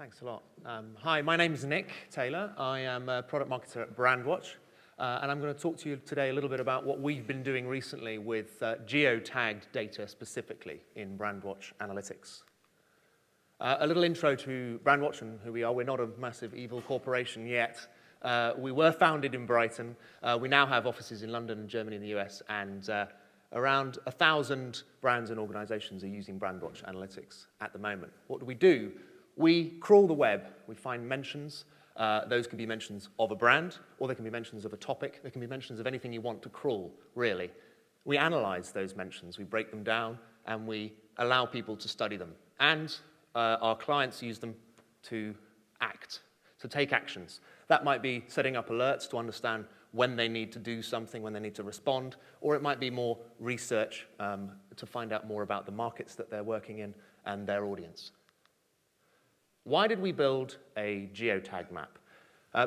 Thanks a lot. Hi, my name is Nick Taylor. I am a product marketer at Brandwatch, and I'm going to talk to you today a little bit about what we've been doing recently with geotagged data specifically in Brandwatch analytics. A little intro to Brandwatch and who we are. We're not a massive evil corporation yet. We were founded in Brighton. We now have offices in London and Germany and the US, and around 1,000 brands and organizations are using Brandwatch analytics at the moment. What do? We crawl the web. We find mentions. Those can be mentions of a brand, or they can be mentions of a topic. They can be mentions of anything you want to crawl, really. We analyze those mentions. We break them down, and we allow people to study them. And our clients use them to act, to take actions. That might be setting up alerts to understand when they need to do something, when they need to respond, or it might be more research to find out more about the markets that they're working in and their audience. Why did we build a geotag map?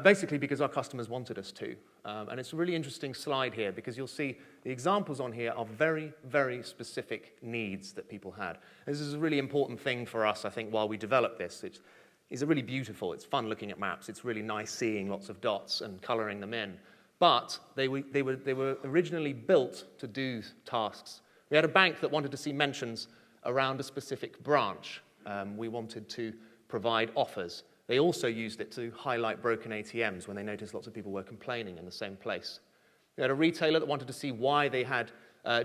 Basically because our customers wanted us to. And it's a really interesting slide here because you'll see the examples on here are very, very specific needs that people had. This is a really important thing for us, I think, while we develop this. It's really beautiful. It's fun looking at maps. It's really nice seeing lots of dots and coloring them in. But they were originally built to do tasks. We had a bank that wanted to see mentions around a specific branch. We wanted to provide offers. They also used it to highlight broken ATMs when they noticed lots of people were complaining in the same place. We had a retailer that wanted to see why they had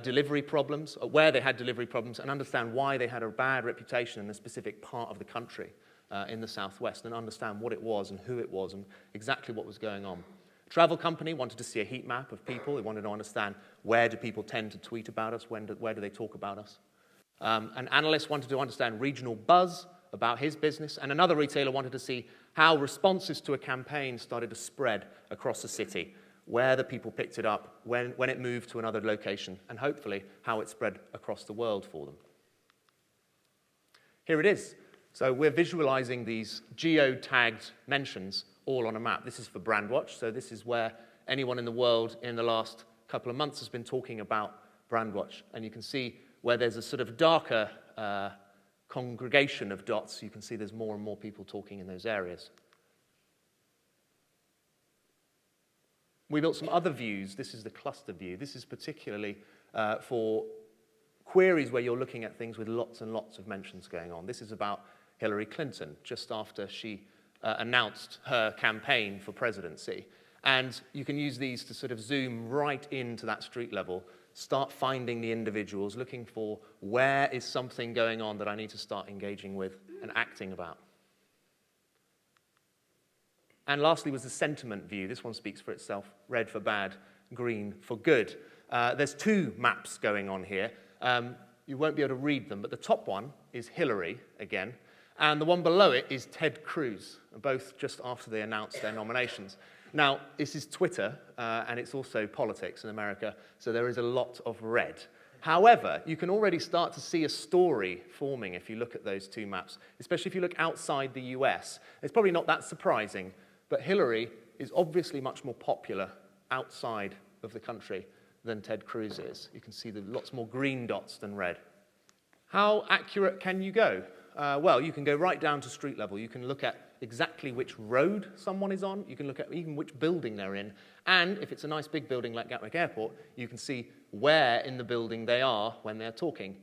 delivery problems, or where they had delivery problems, and understand why they had a bad reputation in a specific part of the country in the southwest, and understand what it was and who it was and exactly what was going on. A travel company wanted to see a heat map of people. They wanted to understand where do people tend to tweet about us, where do they talk about us. An analyst wanted to understand regional buzz about his business, and another retailer wanted to see how responses to a campaign started to spread across the city, where the people picked it up, when it moved to another location, and hopefully how it spread across the world for them. Here it is. So we're visualizing these geotagged mentions all on a map. This is for Brandwatch, so this is where anyone in the world in the last couple of months has been talking about Brandwatch, and you can see where there's a sort of darker congregation of dots, you can see there's more and more people talking in those areas. We built some other views. This is the cluster view. This is particularly for queries where you're looking at things with lots and lots of mentions going on. This is about Hillary Clinton, just after she announced her campaign for presidency. And you can use these to sort of zoom right into that street level, start finding the individuals, looking for where is something going on that I need to start engaging with and acting about. And lastly was the sentiment view. This one speaks for itself. Red for bad, green for good. There's two maps going on here. You won't be able to read them, but the top one is Hillary again, and the one below it is Ted Cruz, both just after they announced their nominations. Now, this is Twitter, and it's also politics in America, so there is a lot of red. However, you can already start to see a story forming if you look at those two maps, especially if you look outside the US. It's probably not that surprising, but Hillary is obviously much more popular outside of the country than Ted Cruz is. You can see there's lots more green dots than red. How accurate can you go? Well, you can go right down to street level. You can look at exactly which road someone is on. You can look at even which building they're in. And if it's a nice big building like Gatwick Airport, you can see where in the building they are when they're talking.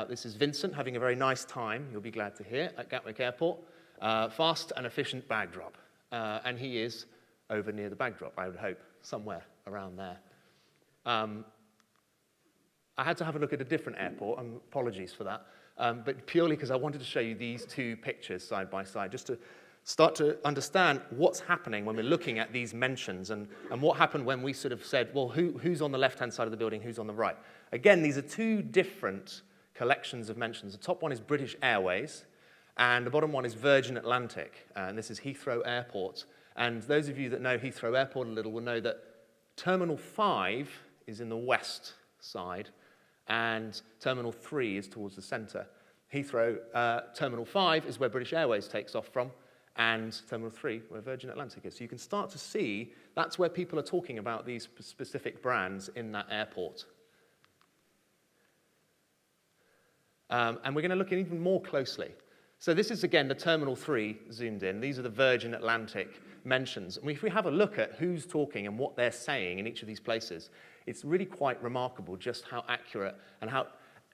This is Vincent having a very nice time, you'll be glad to hear, at Gatwick Airport. Fast and efficient bag drop. And he is over near the bag drop, I would hope, somewhere around there. I had to have a look at a different airport, and apologies for that, but purely because I wanted to show you these two pictures side by side, just to start to understand what's happening when we're looking at these mentions and what happened when we sort of said, well, who's on the left-hand side of the building, who's on the right? Again, these are two different collections of mentions. The top one is British Airways, and the bottom one is Virgin Atlantic, and this is Heathrow Airport. And those of you that know Heathrow Airport a little will know that Terminal 5 is in the west side, and Terminal 3 is towards the center. Heathrow Terminal 5 is where British Airways takes off from, and Terminal 3 where Virgin Atlantic is. So you can start to see that's where people are talking about these specific brands in that airport. And we're going to look at even more closely. So this is, again, the Terminal 3 zoomed in. These are the Virgin Atlantic mentions. And if we have a look at who's talking and what they're saying in each of these places, it's really quite remarkable just how accurate and how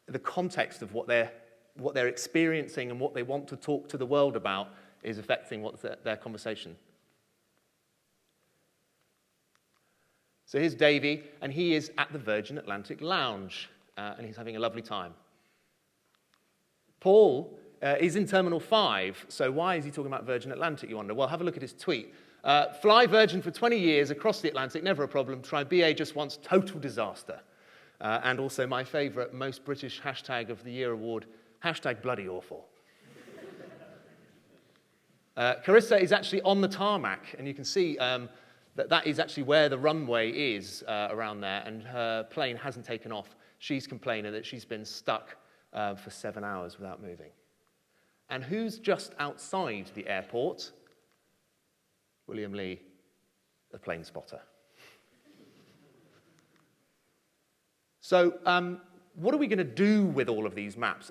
the context of what they're experiencing and what they want to talk to the world about is affecting their conversation. So here's Davey, and he is at the Virgin Atlantic Lounge, and he's having a lovely time. Paul is in Terminal 5, so why is he talking about Virgin Atlantic, you wonder? Well, have a look at his tweet. Fly Virgin for 20 years across the Atlantic, never a problem. Try BA just once, total disaster. And also my favourite, most British hashtag of the year award, hashtag bloody awful. Carissa is actually on the tarmac, and you can see that is actually where the runway is around there, and her plane hasn't taken off. She's complaining that she's been stuck for 7 hours without moving. And who's just outside the airport? William Lee, the plane spotter. So what are we going to do with all of these maps?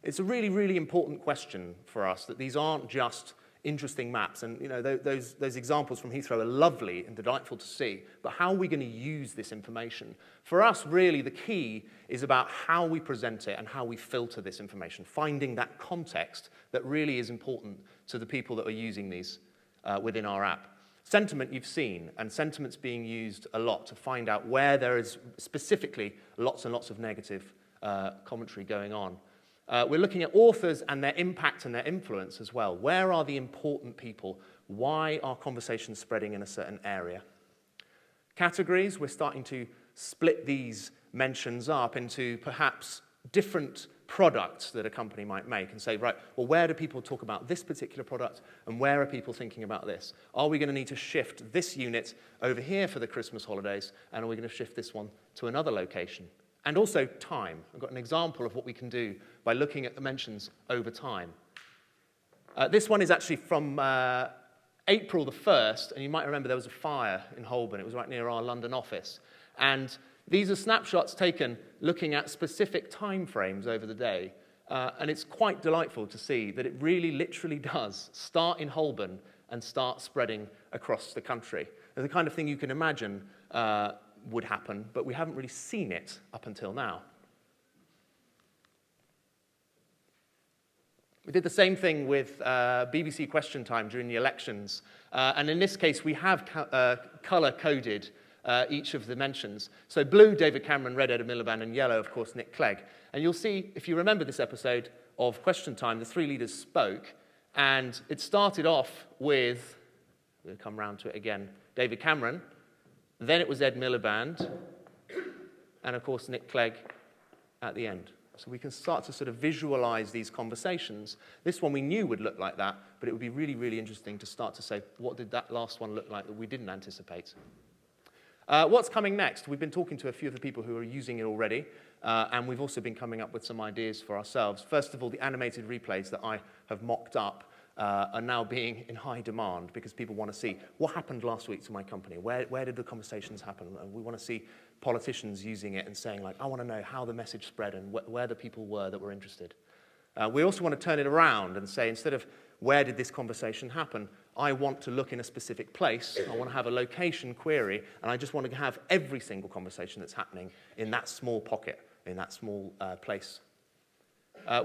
It's a really, really important question for us, that these aren't just interesting maps. And those examples from Heathrow are lovely and delightful to see, but how are we going to use this information? For us, really, the key is about how we present it and how we filter this information, finding that context that really is important to the people that are using these within our app. Sentiment you've seen, and sentiment's being used a lot to find out where there is specifically lots and lots of negative commentary going on. We're looking at authors and their impact and their influence as well. Where are the important people? Why are conversations spreading in a certain area? Categories, we're starting to split these mentions up into perhaps different products that a company might make and say, right, well, where do people talk about this particular product and where are people thinking about this? Are we going to need to shift this unit over here for the Christmas holidays, and are we going to shift this one to another location? And also time. I've got an example of what we can do by looking at the mentions over time. This one is actually from April the 1st, and you might remember there was a fire in Holborn. It was right near our London office. And these are snapshots taken looking at specific time frames over the day. And it's quite delightful to see that it really literally does start in Holborn and start spreading across the country. It's the kind of thing you can imagine would happen, but we haven't really seen it up until now. We did the same thing with BBC Question Time during the elections, and in this case we have colour-coded each of the mentions. So blue, David Cameron, red, Ed Miliband, and yellow, of course, Nick Clegg. And you'll see, if you remember this episode of Question Time, the three leaders spoke, and it started off with, we'll come round to it again, David Cameron. Then it was Ed Miliband, and of course Nick Clegg at the end. So we can start to sort of visualize these conversations. This one we knew would look like that, but it would be really, really interesting to start to say, what did that last one look like that we didn't anticipate? What's coming next? We've been talking to a few of the people who are using it already, and we've also been coming up with some ideas for ourselves. First of all, the animated replays that I have mocked up are now being in high demand because people want to see what happened last week to my company. Where did the conversations happen? And we want to see politicians using it and saying, like, I want to know how the message spread and where the people were that were interested. We also want to turn it around and say, instead of where did this conversation happen, I want to look in a specific place. I want to have a location query, and I just want to have every single conversation that's happening in that small pocket, in that small place.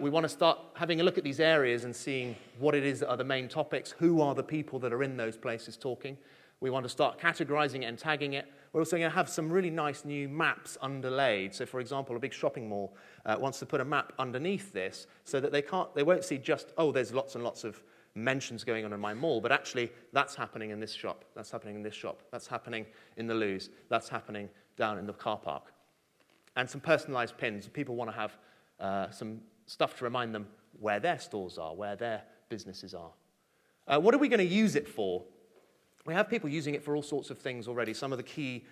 We want to start having a look at these areas and seeing what it is that are the main topics, who are the people that are in those places talking. We want to start categorizing it and tagging it. We're also going to have some really nice new maps underlaid. So, for example, a big shopping mall wants to put a map underneath this so that they won't see just, oh, there's lots and lots of mentions going on in my mall, but actually that's happening in this shop, that's happening in this shop, that's happening in the loos, that's happening down in the car park. And some personalized pins. People want to have some stuff to remind them where their stores are, where their businesses are. What are we going to use it for? We have people using it for all sorts of things already. Some of the key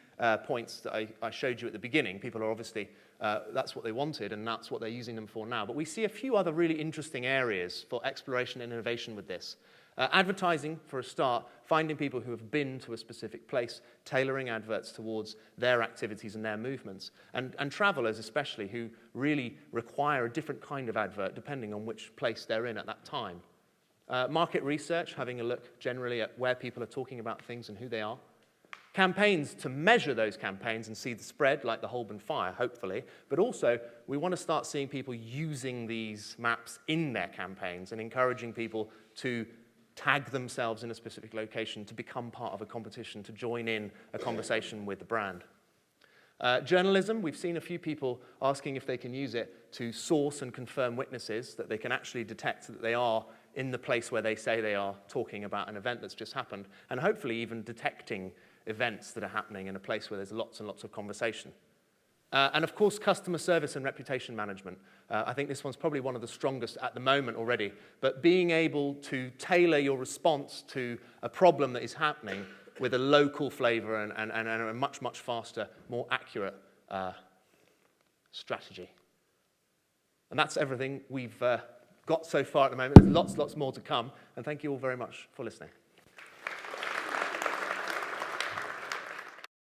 points that I showed you at the beginning, people are obviously, that's what they wanted, and that's what they're using them for now. But we see a few other really interesting areas for exploration and innovation with this. Advertising, for a start, finding people who have been to a specific place, tailoring adverts towards their activities and their movements, and travelers especially, who really require a different kind of advert depending on which place they're in at that time. Market research, having a look generally at where people are talking about things and who they are. Campaigns to measure those campaigns and see the spread, like the Holborn Fire, hopefully. But also, we want to start seeing people using these maps in their campaigns and encouraging people to tag themselves in a specific location, to become part of a competition, to join in a conversation with the brand. Journalism, we've seen a few people asking if they can use it to source and confirm witnesses, that they can actually detect that they are in the place where they say they are, talking about an event that's just happened, and hopefully even detecting events that are happening in a place where there's lots and lots of conversation. And of course, customer service and reputation management. I think this one's probably one of the strongest at the moment already, but being able to tailor your response to a problem that is happening with a local flavor and a much, much faster, more accurate strategy. And that's everything we've got so far at the moment. There's lots more to come, and thank you all very much for listening.